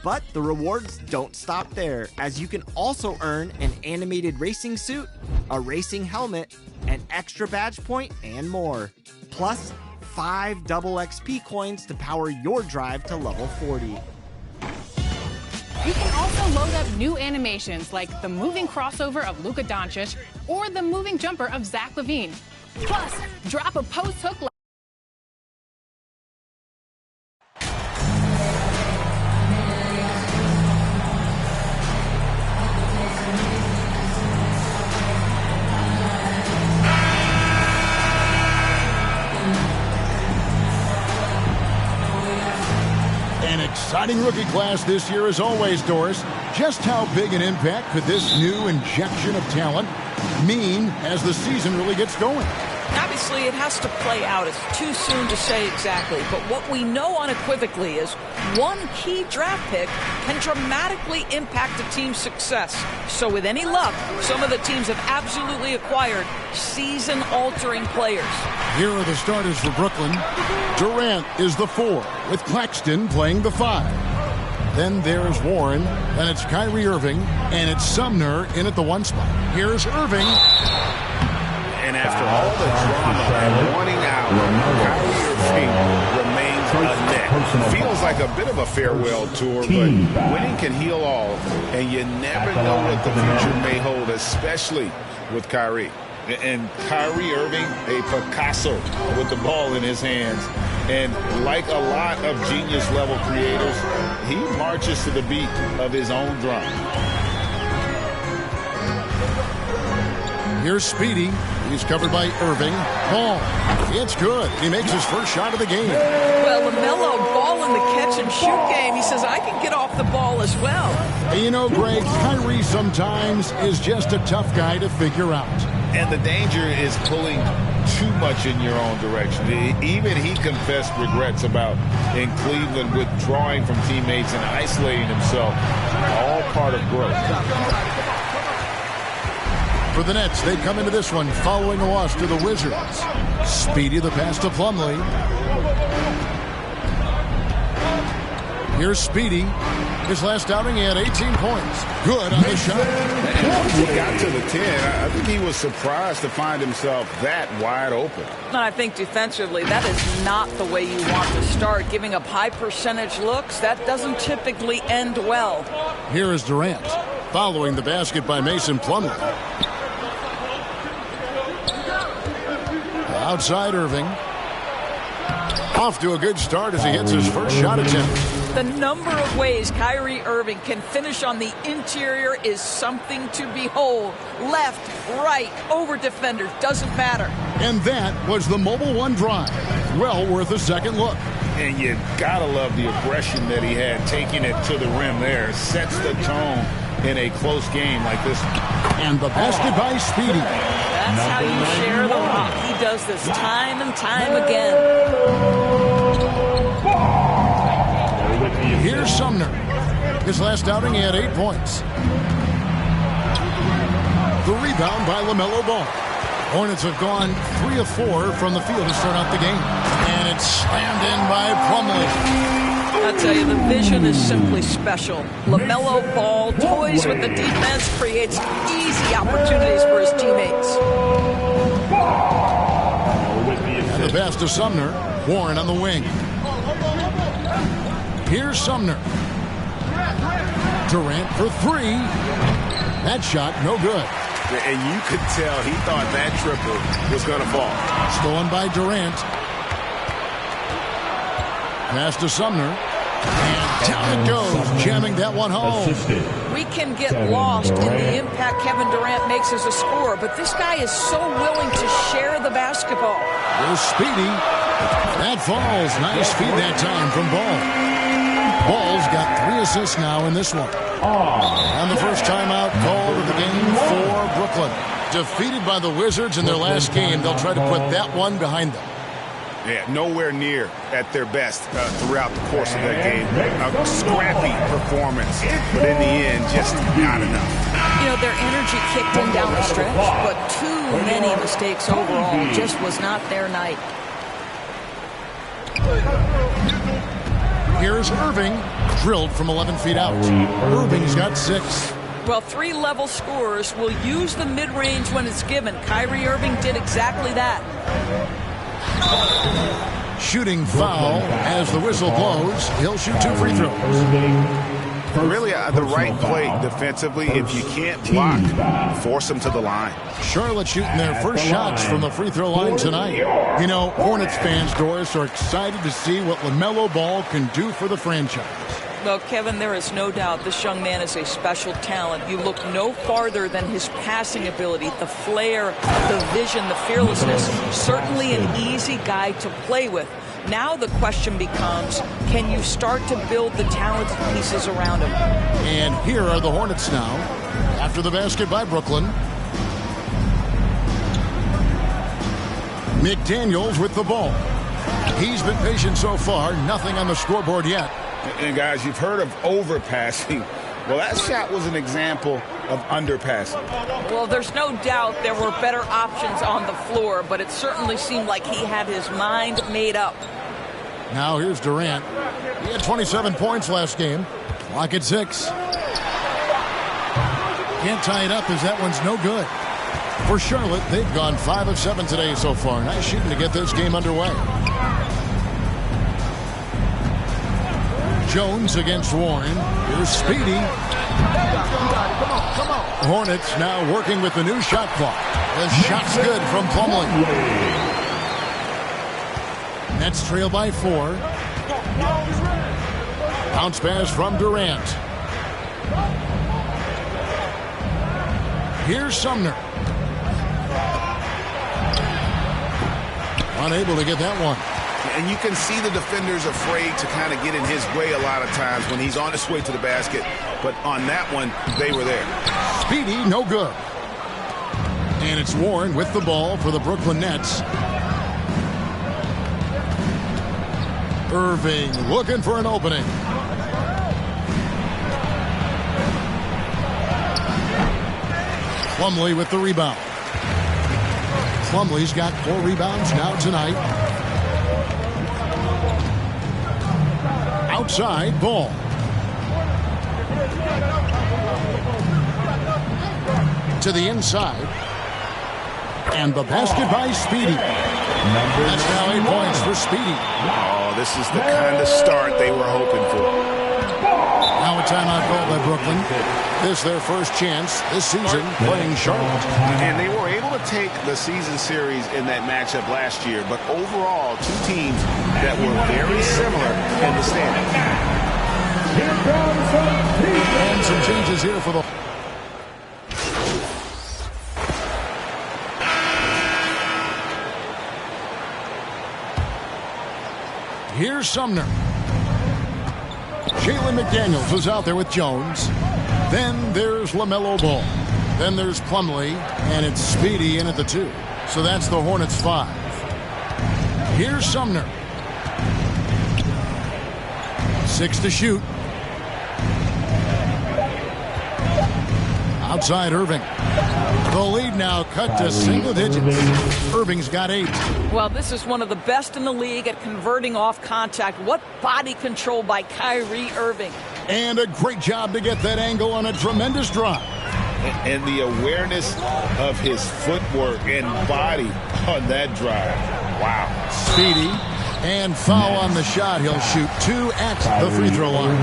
But the rewards don't stop there, as you can also earn an animated racing suit, a racing helmet, an extra badge point, and more. Plus, 5 double XP coins to power your drive to level 40. You can also load up new animations like the moving crossover of Luka Doncic or the moving jumper of Zach LaVine. Plus, drop a post hook. Exciting rookie class this year as always, Doris. Just how big an impact could this new injection of talent mean as the season really gets going? Obviously, it has to play out. It's too soon to say exactly. But what we know unequivocally is one key draft pick can dramatically impact a team's success. So with any luck, some of the teams have absolutely acquired season-altering players. Here are the starters for Brooklyn. Durant is the 4, with Claxton playing the 5. Then there's Warren, then it's Kyrie Irving, and it's Sumner in at the 1 spot. Here's Irving. And after all the drama and wanting out, Kyrie Irving remains a net. Feels like a bit of a farewell tour, but winning can heal all, and you never know what the future may hold, especially with Kyrie. And Kyrie Irving, a Picasso with the ball in his hands. And like a lot of genius-level creators, he marches to the beat of his own drum. Here's Speedy. He's covered by Irving. Ball. It's good. He makes his first shot of the game. Well, LaMela, ball in the catch-and-shoot game. He says, I can get off the ball as well. And you know, Greg, Kyrie sometimes is just a tough guy to figure out. And the danger is pulling too much in your own direction. Even he confessed regrets about in Cleveland withdrawing from teammates and isolating himself. All part of growth. For the Nets, they come into this one following a loss to the Wizards. Speedy the pass to Plumlee. Here's Speedy. His last outing, he had 18 points. Good on the shot. And once he got to the 10, I think he was surprised to find himself that wide open. I think defensively, that is not the way you want to start. Giving up high percentage looks, that doesn't typically end well. Here is Durant, following the basket by Mason Plumlee. Outside Irving. Off to a good start as he hits his first shot attempt. The number of ways Kyrie Irving can finish on the interior is something to behold. Left, right, over defenders, doesn't matter. And that was the Mobile One drive. Well worth a second look. And you gotta love the aggression that he had, taking it to the rim there. Sets the tone in a close game like this. And the basket by Speedy. That's how you share the rock. He does this time and time again. Here's Sumner. His last outing, he had 8 points. The rebound by LaMelo Ball. Hornets have gone 3 of 4 from the field to start out the game. And it's slammed in by Plumlee. I'll tell you, the vision is simply special. LaMelo Ball toys with the defense, creates easy opportunities for his teammates. And the pass to Sumner. Warren on the wing. Here's Sumner. Durant for 3. That shot, no good. And you could tell he thought that triple was going to fall. Stolen by Durant. Pass to Sumner. And down it goes, jamming that one home. We can get lost in the impact Kevin Durant makes as a scorer, but this guy is so willing to share the basketball. There's Speedy. That falls. Nice feed that time from Ball. Ball's got 3 assists now in this one. And the first timeout called of the game for Brooklyn. Defeated by the Wizards in their last game, they'll try to put that one behind them. Yeah, nowhere near at their best throughout the course of that game. A scrappy performance, but in the end, just not enough. You know, their energy kicked in down the stretch, but too many mistakes overall. Just was not their night. Here's Irving, drilled from 11 feet out. Irving's got 6. Well, 3 level scorers will use the mid-range when it's given. Kyrie Irving did exactly that. Shooting foul as the whistle blows. He'll shoot 2 free throws. Really the right play defensively. If you can't block, force them to the line. Charlotte shooting their first shots from the free throw line tonight. You know, Hornets fans, Doris, are excited to see what LaMela Ball can do for the franchise. Well, Kevin, there is no doubt this young man is a special talent. You look no farther than his passing ability, the flair, the vision, the fearlessness. Certainly an easy guy to play with. Now the question becomes, can you start to build the talented pieces around him? And here are the Hornets now, after the basket by Brooklyn. McDaniels with the ball. He's been patient so far, nothing on the scoreboard yet. And guys, you've heard of overpassing. Well, that shot was an example of underpassing. Well, there's no doubt there were better options on the floor, but it certainly seemed like he had his mind made up. Now here's Durant. He had 27 points last game. Clock at 6. Can't tie it up as that one's no good. For Charlotte, they've gone 5 of 7 today so far. Nice shooting to get this game underway. Jones against Warren. Here's Speedy. Hornets now working with the new shot clock. The shot's good from Plumlee. Nets trail by 4. Bounce pass from Durant. Here's Sumner. Unable to get that one. And you can see the defenders afraid to kind of get in his way a lot of times when he's on his way to the basket. But on that one, they were there. Speedy, no good. And it's Warren with the ball for the Brooklyn Nets. Irving looking for an opening. Plumlee with the rebound. Plumlee's got 4 rebounds now tonight. Outside ball. To the inside. And the basket by Speedy. That's now 8 points for Speedy. Oh, this is the kind of start they were hoping for. Now a timeout call by Brooklyn. This their first chance this season playing Charlotte. And they were able to take the season series in that matchup last year, but overall, 2 teams that were very similar in the standings. And some changes here for the... Here's Sumner. Jalen McDaniels is out there with Jones. Then there's LaMela Ball. Then there's Plumlee, and it's Speedy in at the 2. So that's the Hornets 5. Here's Sumner. 6 to shoot. Outside Irving. The lead now cut to single digits. Irving's got 8. Well, this is one of the best in the league at converting off contact. What body control by Kyrie Irving. And a great job to get that angle on a tremendous drive. And the awareness of his footwork and body on that drive. Wow. Speedy. And foul on the shot. He'll shoot 2 at the free throw line.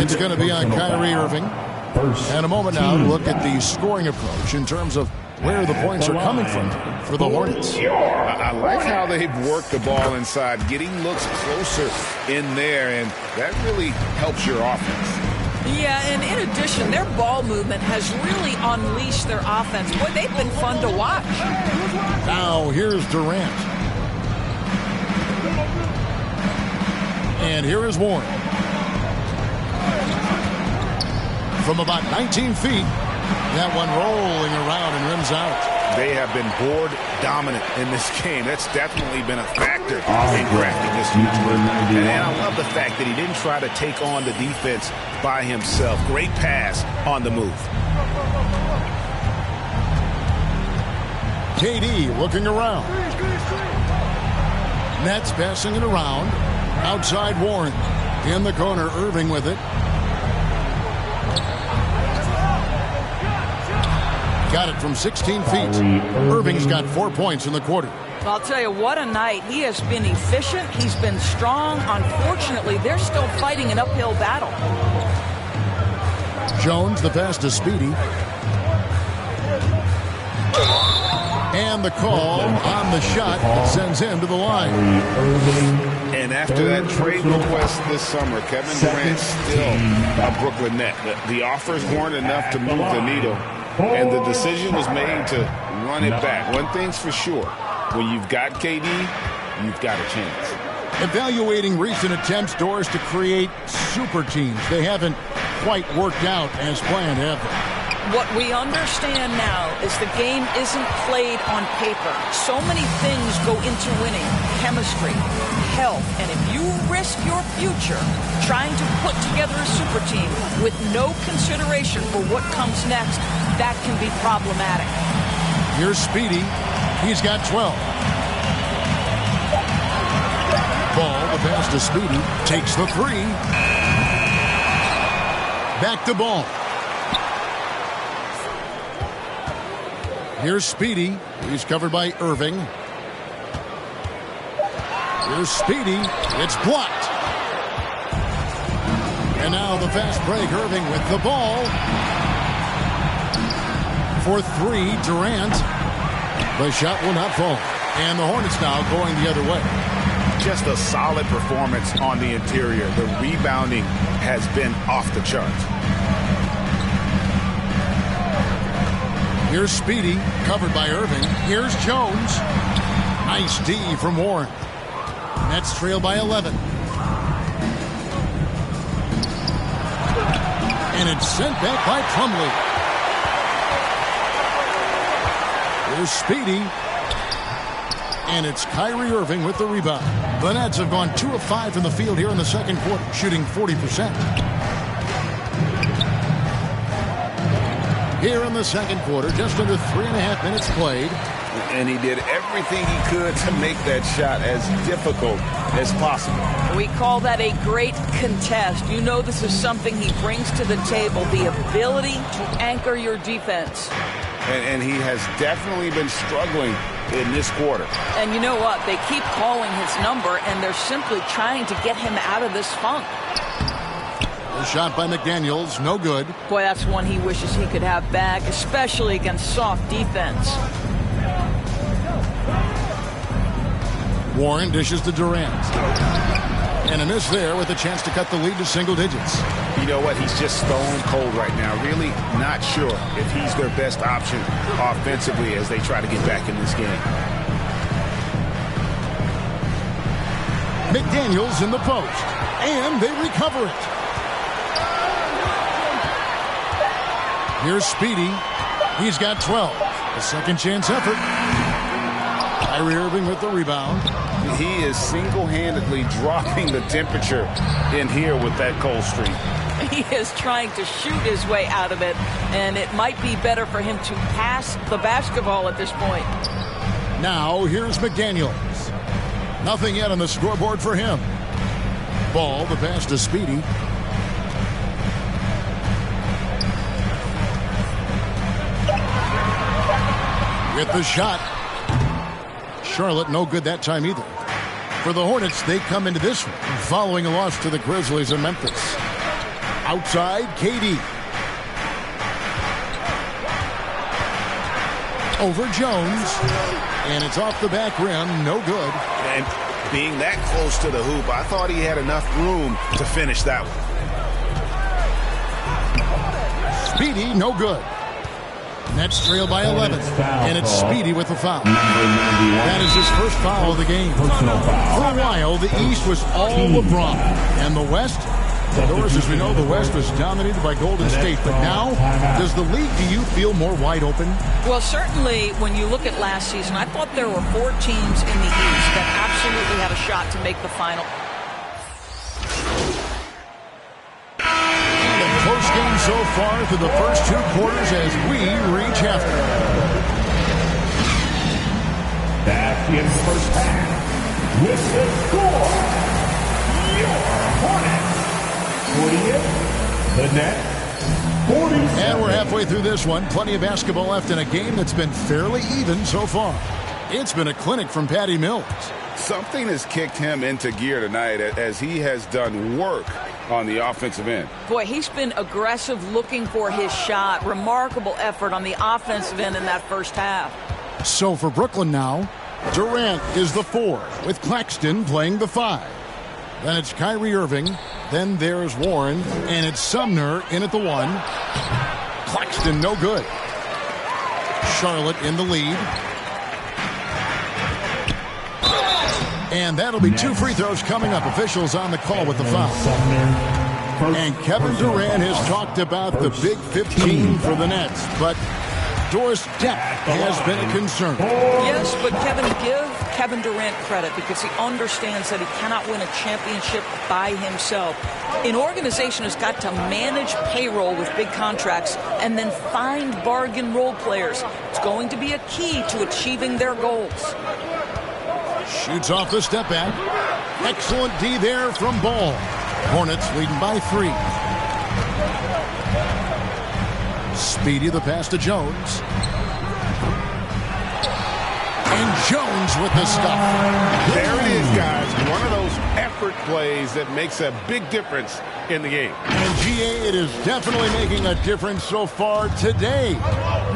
It's going to be on Kyrie Irving. And a moment now to look at the scoring approach in terms of where the points are coming from for the Hornets. I like how they've worked the ball inside, getting looks closer in there, and that really helps your offense. Yeah, and in addition, their ball movement has really unleashed their offense. Boy, they've been fun to watch. Now here's Durant. And here is Warren. From about 19 feet, that one rolling around and rims out. They have been board dominant in this game. That's definitely been a factor in crafting this huge win. And I love the fact that he didn't try to take on the defense by himself. Great pass on the move. KD looking around. Nets passing it around. Outside Warren. In the corner, Irving with it. Got it from 16 feet. Irving's got 4 points in the quarter. I'll tell you, what a night. He has been efficient. He's been strong. Unfortunately, they're still fighting an uphill battle. Jones, the pass to Speedy. And the call on the shot sends him to the line. And after that trade request this summer, Kevin Durant's still a Brooklyn Net. The offers weren't enough to move the needle, and the decision was made to run it back. One thing's for sure, when you've got KD, you've got a chance. Evaluating recent attempts, Doris, to create super teams. They haven't quite worked out as planned, have they? What we understand now is the game isn't played on paper. So many things go into winning. Chemistry, health, and if you risk your future trying to put together a super team with no consideration for what comes next, that can be problematic. Here's Speedy. He's got 12. Ball, the pass to Speedy. Takes the three. Back to Ball. Here's Speedy. He's covered by Irving. Here's Speedy. It's blocked. And now the fast break. Irving with the ball. For three, Durant. The shot will not fall. And the Hornets now going the other way. Just a solid performance on the interior. The rebounding has been off the charts. Here's Speedy, covered by Irving. Here's Jones. Nice D from Warren. Nets trail by 11. And it's sent back by Plumlee. Here's Speedy. And it's Kyrie Irving with the rebound. The Nets have gone 2 of 5 from the field here in the second quarter, shooting 40%. Here in the second quarter, just under 3.5 minutes played. And he did everything he could to make that shot as difficult as possible. We call that a great contest. You know this is something he brings to the table, the ability to anchor your defense. And he has definitely been struggling in this quarter. And you know what? They keep calling his number, and they're simply trying to get him out of this funk. A shot by McDaniels, no good. Boy, that's one he wishes he could have back, especially against soft defense. Warren dishes to Durant. And a miss there with a chance to cut the lead to single digits. You know what? He's just stone cold right now. Really not sure if he's their best option offensively as they try to get back in this game. McDaniels in the post. And they recover it. Here's Speedy. He's got 12. A second chance effort. Kyrie Irving with the rebound. He is single-handedly dropping the temperature in here with that cold streak. He is trying to shoot his way out of it, and it might be better for him to pass the basketball at this point. Now, here's McDaniels. Nothing yet on the scoreboard for him. Ball, the pass to Speedy. With the shot. Charlotte no good that time either. For the Hornets, they come into this one following a loss to the Grizzlies in Memphis. Outside, KD. Over Jones. And it's off the back rim, no good. And being that close to the hoop, I thought he had enough room to finish that one. Speedy, no good. Nets trail by 11, and it's Speedy with the foul. That is his first foul of the game. For a while, the East was all LeBron, and the West, Doris, as we know, the West was dominated by Golden State. But now, does the league, do you feel more wide open? Well, certainly, when you look at last season, I thought there were 4 teams in the East that absolutely had a shot to make the final. Close game so far through the first 2 quarters as we reach halftime. Back in first half with the score. The net. And we're halfway through this one. Plenty of basketball left in a game that's been fairly even so far. It's been a clinic from Patty Mills. Something has kicked him into gear tonight as he has done work on the offensive end. Boy, he's been aggressive looking for his shot. Remarkable effort on the offensive end in that first half. So for Brooklyn now, Durant is the 4, with Claxton playing the 5. Then it's Kyrie Irving. Then there's Warren, and it's Sumner in at the 1. Claxton no good. Charlotte in the lead. And that'll be 2 free throws coming up. Officials on the call with the foul. And Kevin Durant has talked about the big 15 for the Nets, but Doris depth has been a concern. Yes, but give Kevin Durant credit because he understands that he cannot win a championship by himself. An organization has got to manage payroll with big contracts and then find bargain role players. It's going to be a key to achieving their goals. Shoots off the step back. Excellent D there from Ball. Hornets leading by 3. Speedy the pass to Jones. And Jones with the stuff. There it is, guys. One of those effort plays that makes a big difference in the game. And GA, it is definitely making a difference so far today.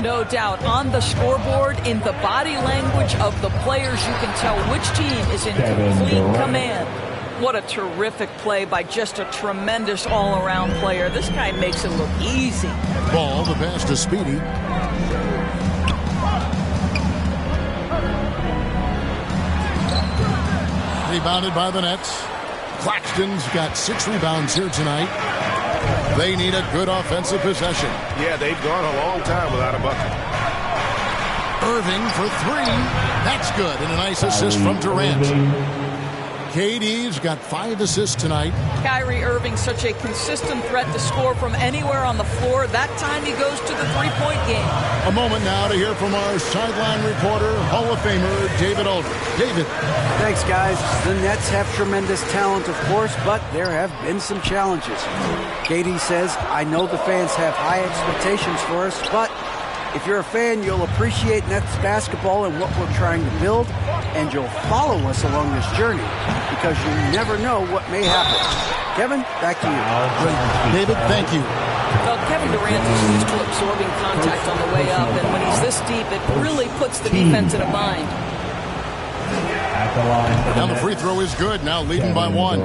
No doubt. On the scoreboard, in the body language of the players, you can tell which team is in complete command. What a terrific play by just a tremendous all-around player. This guy makes it look easy. Ball, the pass to Speedy. Rebounded by the Nets. Claxton's got 6 rebounds here tonight. They need a good offensive possession. Yeah, they've gone a long time without a bucket. Irving for 3. That's good. And a nice assist from Durant. KD's got 5 assists tonight. Kyrie Irving, such a consistent threat to score from anywhere on the floor. That time he goes to the three-point game. A moment now to hear from our sideline reporter, Hall of Famer David Aldridge. David. Thanks, guys. The Nets have tremendous talent, of course, but there have been some challenges. KD says, I know the fans have high expectations for us, but if you're a fan, you'll appreciate Nets basketball and what we're trying to build, and you'll follow us along this journey because you never know what may happen. Kevin, back to you. David, thank you. Well, Kevin Durant is used to absorbing contact on the way up, and when he's this deep, it really puts the defense in a bind. Now the free throw is good, now leading by 1.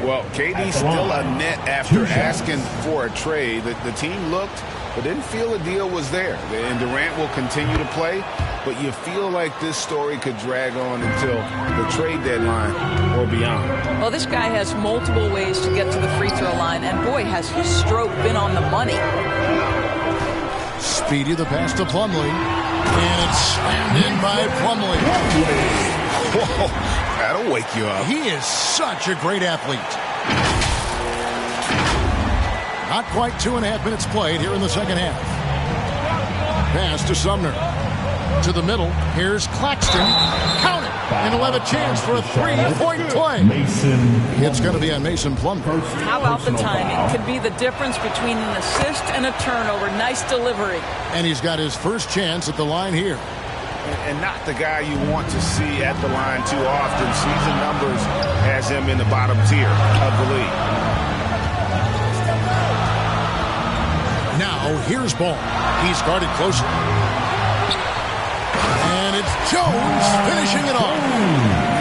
Well, KD's still a net after asking for a trade. The team looked but didn't feel a deal was there. And Durant will continue to play, but you feel like this story could drag on until the trade deadline or beyond. Well, this guy has multiple ways to get to the free throw line, and boy, has his stroke been on the money. Speedy the pass to Plumlee, and it's slammed in by Plumlee. Whoa, that'll wake you up. He is such a great athlete. Not quite 2.5 minutes played here in the second half. Pass to Sumner. To the middle. Here's Claxton. Count it. And he'll have a chance for a 3-point play. It's going to be on Mason Plumlee. How about the timing? Could be the difference between an assist and a turnover. Nice delivery. And he's got his first chance at the line here. And not the guy you want to see at the line too often. Season numbers has him in the bottom tier of the league. Now, here's Ball. He's guarded closely. And it's Jones finishing it off.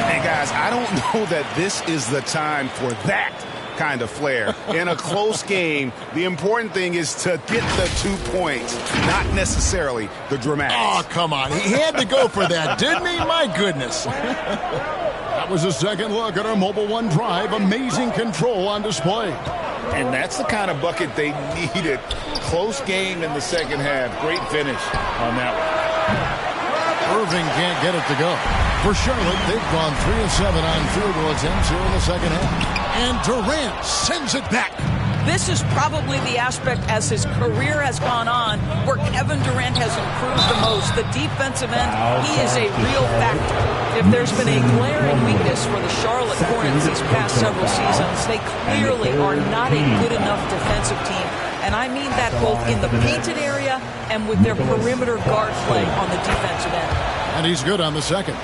Hey, guys, I don't know that this is the time for that kind of flair. In a close game, the important thing is to get the 2 points, not necessarily the dramatics. Oh, come on. He had to go for that, didn't he? My goodness. That was a second look at our Mobile One drive. Amazing control on display. And that's the kind of bucket they needed. Close game in the second half. Great finish on that one. Irving can't get it to go. For Charlotte, they've gone 3 of 7 on field goal attempts here in the second half. And Durant sends it back. This is probably the aspect as his career has gone on where Kevin Durant has improved the most. The defensive end, he is a real factor. If there's been a glaring weakness for the Charlotte Hornets these past several seasons, they clearly are not a good enough defensive team. And I mean that both in the painted area and with their perimeter guard play on the defensive end. And he's good on the second.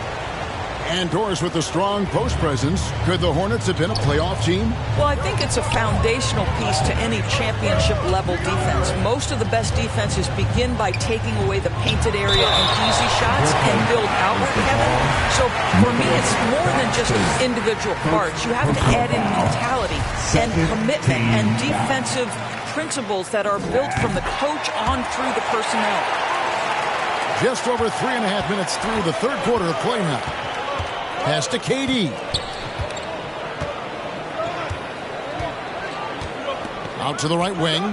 And Doris with a strong post presence. Could the Hornets have been a playoff team? Well, I think it's a foundational piece to any championship-level defense. Most of the best defenses begin by taking away the painted area and easy shots and build outward, Kevin. So for me, it's more than just individual parts. You have to add in mentality and commitment and defensive principles that are built from the coach on through the personnel. Just over 3.5 minutes through the third quarter of play now. Pass to KD. Out to the right wing.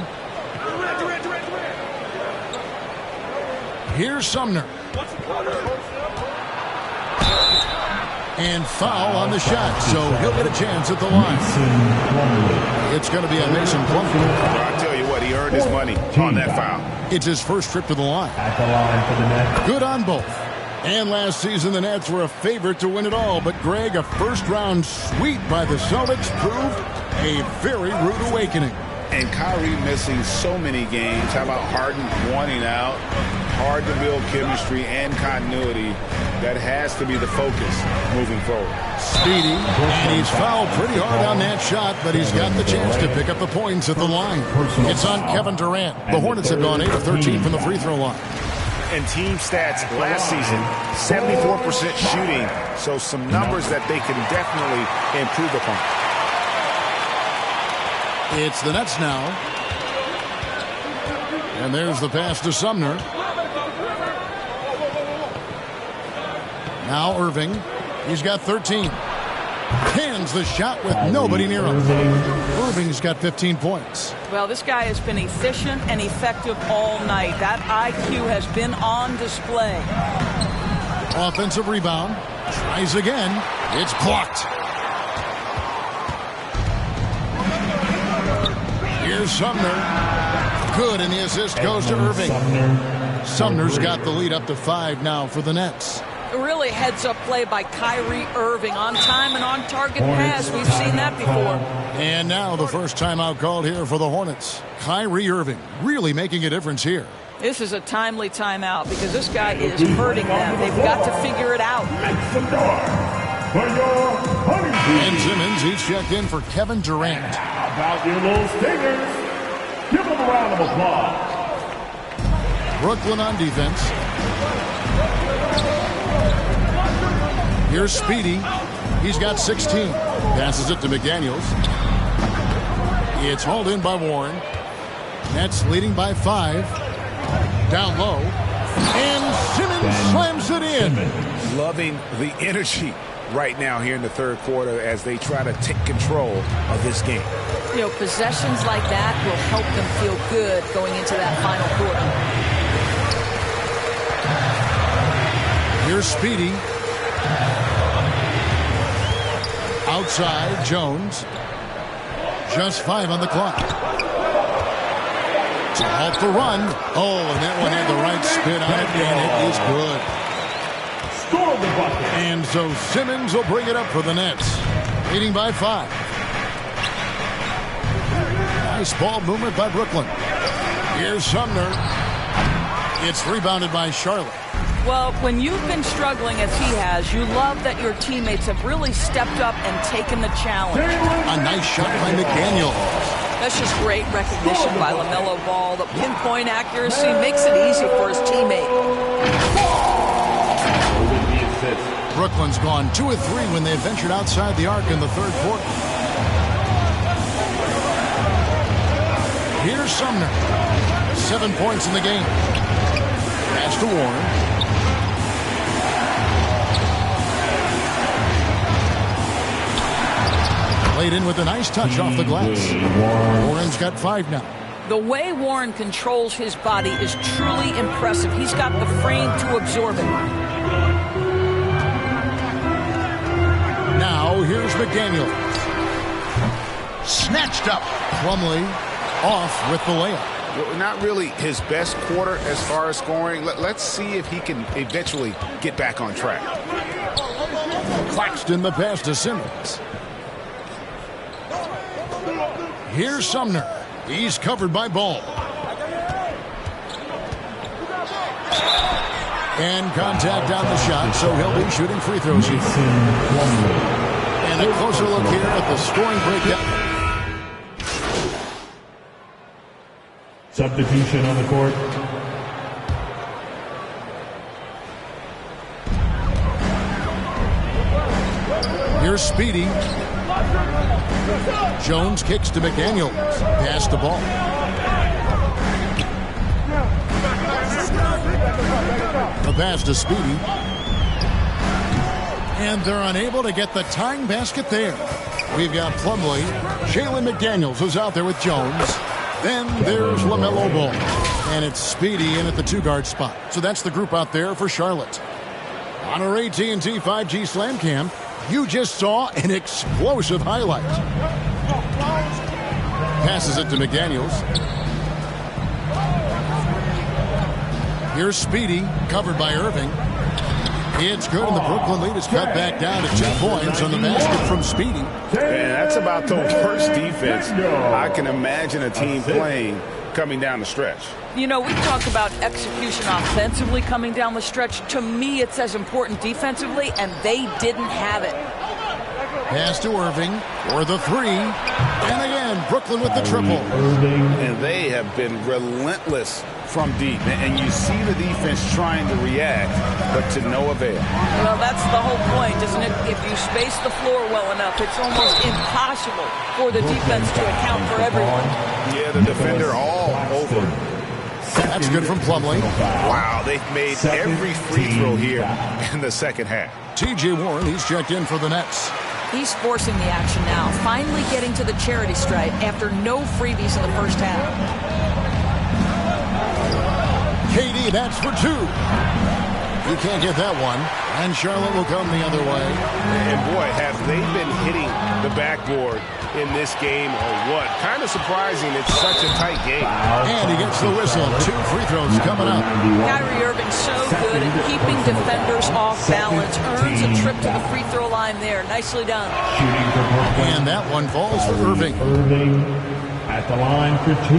Here's Sumner. And foul on the shot, so he'll get a chance at the line. It's going to be a Mason Plumlee. I'll tell you what, he earned his money on that foul. It's his first trip to the line. At the line for the net. Good on both. And last season, the Nets were a favorite to win it all. But, Greg, a first-round sweep by the Celtics proved a very rude awakening. And Kyrie missing so many games. How about Harden wanting out? Hard to build chemistry and continuity. That has to be the focus moving forward. Speedy, and he's fouled pretty hard on that shot, but he's got the chance to pick up the points at the line. It's on Kevin Durant. The Hornets have gone 8 of 13 from the free throw line. And team stats last season, 74% shooting. So some numbers that they can definitely improve upon. It's the Nets now. And there's the pass to Sumner. Now Irving. He's got 13. Hands the shot with nobody near him. Irving's got 15 points. Well, this guy has been efficient and effective all night. That IQ has been on display. Offensive rebound. Tries again. It's blocked. Here's Sumner. Good, and the assist goes to Irving. Sumner's got the lead up to 5 now for the Nets. Really heads-up play by Kyrie Irving. On time and on target pass. We've seen that before. And now the first timeout called here for the Hornets. Kyrie Irving really making a difference here. This is a timely timeout because this guy is hurting them. They've got to figure it out. And Simmons, he's checked in for Kevin Durant. How about your little stingers? Give them a round of applause. Brooklyn on defense. Here's Speedy. He's got 16. Passes it to McDaniels. It's hauled in by Warren. Nets leading by 5. Down low. And Simmons slams it in. Loving the energy right now here in the third quarter as they try to take control of this game. You know, possessions like that will help them feel good going into that final quarter. Here's Speedy. Outside, Jones. Just 5 on the clock. To halt the run. Oh, and that one had the right spin on it, and it is good. Score the bucket. And so Simmons will bring it up for the Nets. Leading by 5. Nice ball movement by Brooklyn. Here's Sumner. It's rebounded by Charlotte. Well, when you've been struggling as he has, you love that your teammates have really stepped up and taken the challenge. A nice shot by McDaniel. That's just great recognition by LaMela Ball. The pinpoint accuracy makes it easy for his teammate. Brooklyn's gone 2 of 3 when they ventured outside the arc in the third quarter. Here's Sumner. 7 points in the game. Pass to Warren. Played in with a nice touch off the glass. Warren's got 5 now. The way Warren controls his body is truly impressive. He's got the frame to absorb it. Now, here's McDaniel. Snatched up. Plumlee off with the layup. Not really his best quarter as far as scoring. Let's see if he can eventually get back on track. Claxton the pass to Simmons. Here's Sumner. He's covered by Ball. And contact on the shot, so he'll be shooting free throws here. And a closer look here at the scoring breakdown. Substitution on the court. Here's Speedy. Jones kicks to McDaniels. Pass the ball. The pass to Speedy. And they're unable to get the tying basket there. We've got Plumlee. Jalen McDaniels who's out there with Jones. Then there's LaMela Ball. And it's Speedy in at the two-guard spot. So that's the group out there for Charlotte. On our AT&T 5G Slam Cam, you just saw an explosive highlight. Passes it to McDaniels. Here's Speedy, covered by Irving. It's good, and the Brooklyn lead is cut back down to 2 points on the basket from Speedy. Man, that's about the worst defense I can imagine a team playing coming down the stretch. You know, we talk about execution offensively coming down the stretch. To me, it's as important defensively, and they didn't have it. Pass to Irving for the three. And again, Brooklyn with the triple. And they have been relentless from deep. And you see the defense trying to react, but to no avail. Well, that's the whole point, isn't it? If you space the floor well enough, it's almost impossible for the defense to account for everyone. Yeah, the defender all over. That's good from Plumlee. Wow, they've made every free throw here in the second half. T.J. Warren, he's checked in for the Nets. He's forcing the action now, finally getting to the charity stripe after no freebies in the first half. KD, that's for 2. He can't get that one, and Charlotte will come the other way. And boy, have they been hitting the backboard in this game or what? Kind of surprising it's such a tight game. And he gets the whistle. 2 free throws coming up. Kyrie Irving so good at keeping defenders off balance. Earns a trip to the free throw line there. Nicely done. And that one falls for Irving. Irving at the line for 2.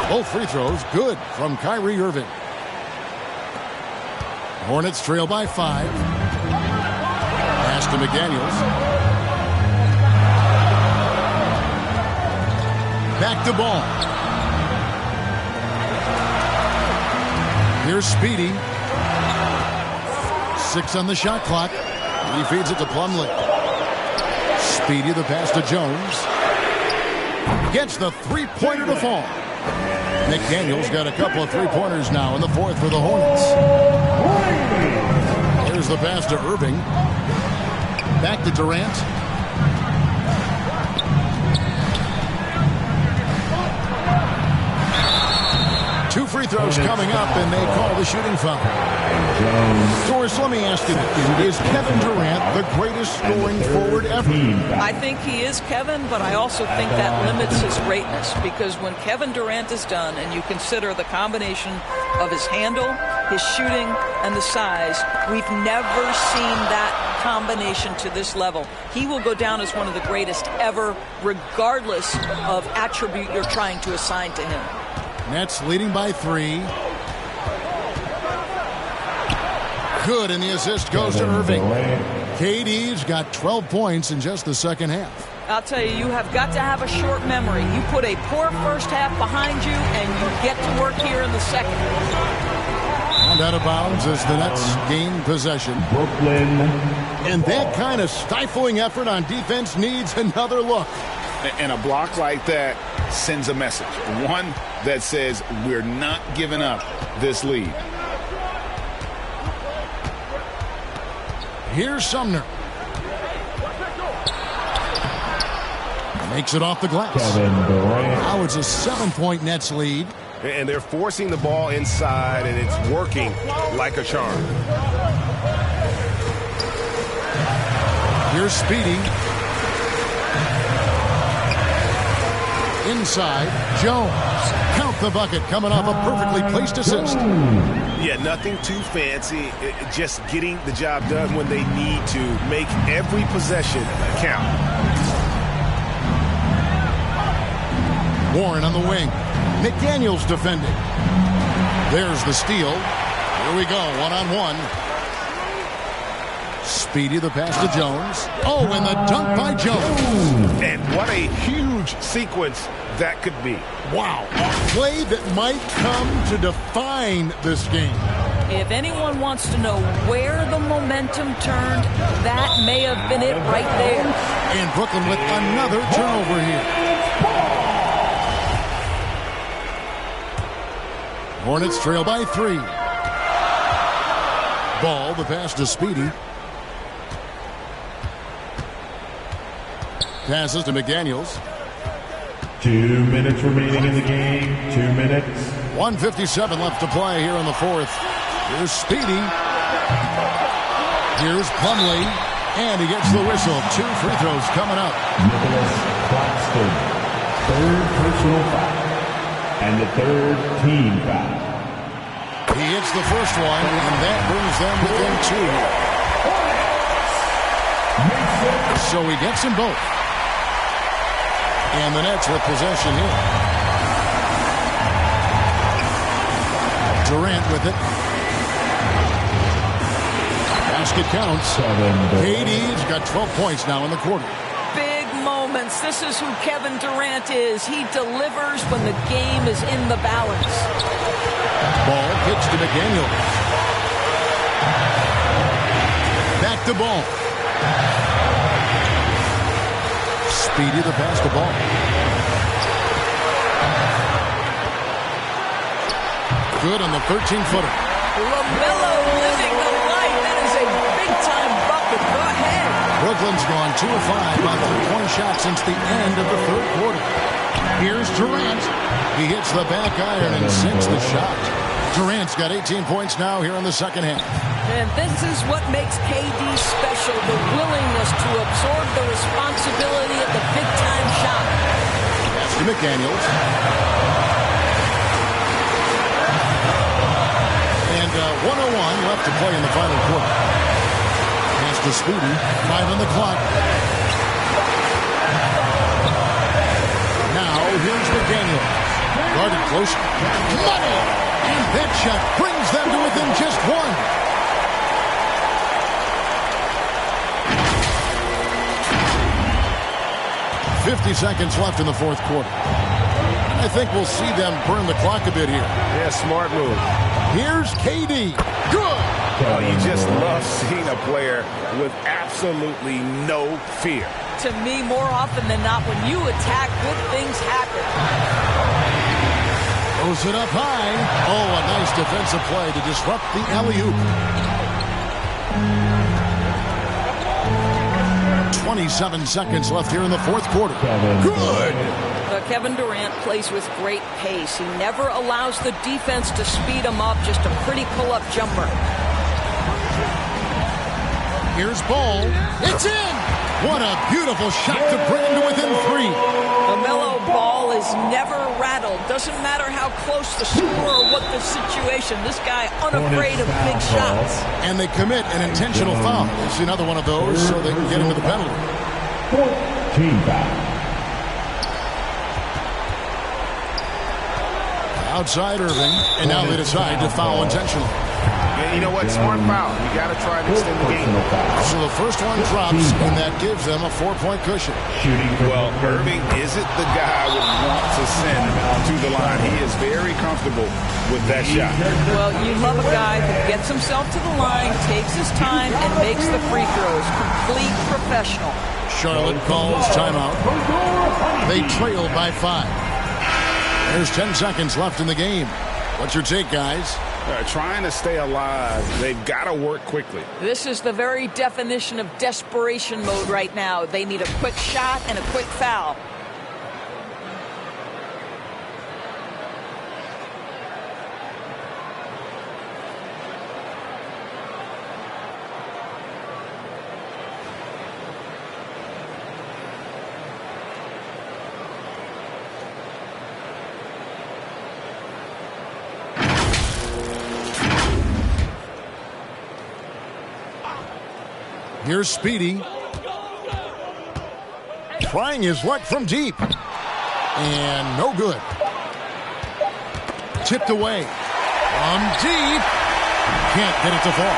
Both free throws good from Kyrie Irving. Hornets trail by 5. Pass to McDaniels. Back to Ball. Here's Speedy. 6 on the shot clock. He feeds it to Plumlee. Speedy, the pass to Jones. Gets the three-pointer to fall. McDaniels got a couple of three-pointers now in the fourth for the Hornets. Here's the pass to Irving. Back to Durant. Two free throws coming up, and they call the shooting foul. Doris, let me ask you this. Is Kevin Durant the greatest scoring forward ever? I think he is, Kevin, but I also think that limits his greatness, because when Kevin Durant is done and you consider the combination of his handle, his shooting, and the size, we've never seen that combination to this level. He will go down as one of the greatest ever, regardless of attribute you're trying to assign to him. Nets leading by 3. Good, and the assist goes to Irving. KD's got 12 points in just the second half. I'll tell you, you have got to have a short memory. You put a poor first half behind you, and you get to work here in the second. And out of bounds as the Nets gain possession. Brooklyn. And that kind of stifling effort on defense needs another look. And a block like that sends a message. One that says we're not giving up this lead. Here's Sumner. Makes it off the glass. Now it's a 7-point Nets lead. And they're forcing the ball inside, and it's working like a charm. Here's Speedy. Inside, Jones. Count the bucket, coming off a perfectly placed assist. Yeah, nothing too fancy. Just getting the job done when they need to. Make every possession count. Warren on the wing. McDaniels defending. There's the steal. Here we go, one-on-one. Speedy, the pass to Jones. Oh, and the dunk by Jones. And what a huge sequence that could be. Wow, a play that might come to define this game. If anyone wants to know where the momentum turned, that may have been it right there. And Brooklyn with another turnover here. Hornets trail by 3. Ball, the pass to Speedy. Passes to McDaniels. 2 minutes remaining in the game. 2 minutes. 1:57 left to play here in the fourth. Here's Speedy. Here's Plumlee. And he gets the whistle. 2 free throws coming up. Nicholas Claxton. 3rd personal foul. And the 3rd team foul. He hits the first one, and that brings them within 2. So he gets them both. And the Nets with possession here. Durant with it. Basket counts. KD's got 12 points now in the quarter. Big moments. This is who Kevin Durant is. He delivers when the game is in the balance. Ball pitched to McDaniel. Back to Ball. Speedy the pass to Ball. Good on the 13-footer. LaMela living the life. That is a big-time bucket. Go ahead. Brooklyn's gone 2 of 5 on 3-point shots since the end of the third quarter. Here's Durant. He hits the back iron and sinks the shot. Durant's got 18 points now here in the second half. And this is what makes KD special, the willingness to absorb the responsibility of the big-time shot. Pass to McDaniels. And 1:01 left to play in the final quarter. Pass to Speedy. 5 on the clock. Now here's McDaniels. Guarded close. Money! And that shot brings them to within just 1. 50 seconds left in the fourth quarter. I think we'll see them burn the clock a bit here. Yeah, smart move. Here's KD. Good! Oh, you just love seeing a player with absolutely no fear. To me, more often than not, when you attack, good things happen. Throws it up high. Oh, a nice defensive play to disrupt the alley-oop. 27 seconds left here in the fourth quarter. Good! Kevin Durant plays with great pace. He never allows the defense to speed him up. Just a pretty pull-up jumper. Here's Ball. It's in! What a beautiful shot to bring him to within 3. LaMela Ball is never rattled. Doesn't matter how close the score or what the situation. This guy unafraid of big shots. And they commit an intentional foul. It's another one of those so they can get into the penalty. Team foul. Outside Irving, and now they decide to foul intentionally. Yeah, you know what? Smart foul. You got to try to extend the game. So the first one drops, and that gives them a 4-point cushion. Well, Irving isn't the guy I would want to send to the line. He is very comfortable with that shot. Well, you love a guy who gets himself to the line, takes his time, and makes the free throws. Complete professional. Charlotte calls timeout. They trail by 5. There's 10 seconds left in the game. What's your take, guys? Trying to stay alive. They've got to work quickly. This is the very definition of desperation mode right now. They need a quick shot and a quick foul. Here's Speedy. Trying his luck from deep. And no good. Tipped away. From deep. Can't get it to fall.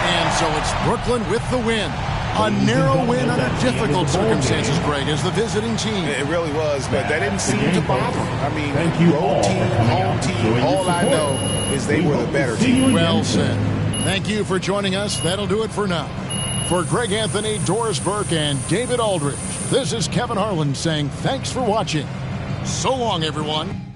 And so it's Brooklyn with the win. A narrow win under difficult circumstances, Greg, as the visiting team. It really was, but that didn't seem to bother. I mean, road team, home team, all I know is they were the better team. Well said. Thank you for joining us. That'll do it for now. For Greg Anthony, Doris Burke, and David Aldridge, this is Kevin Harlan saying thanks for watching. So long, everyone.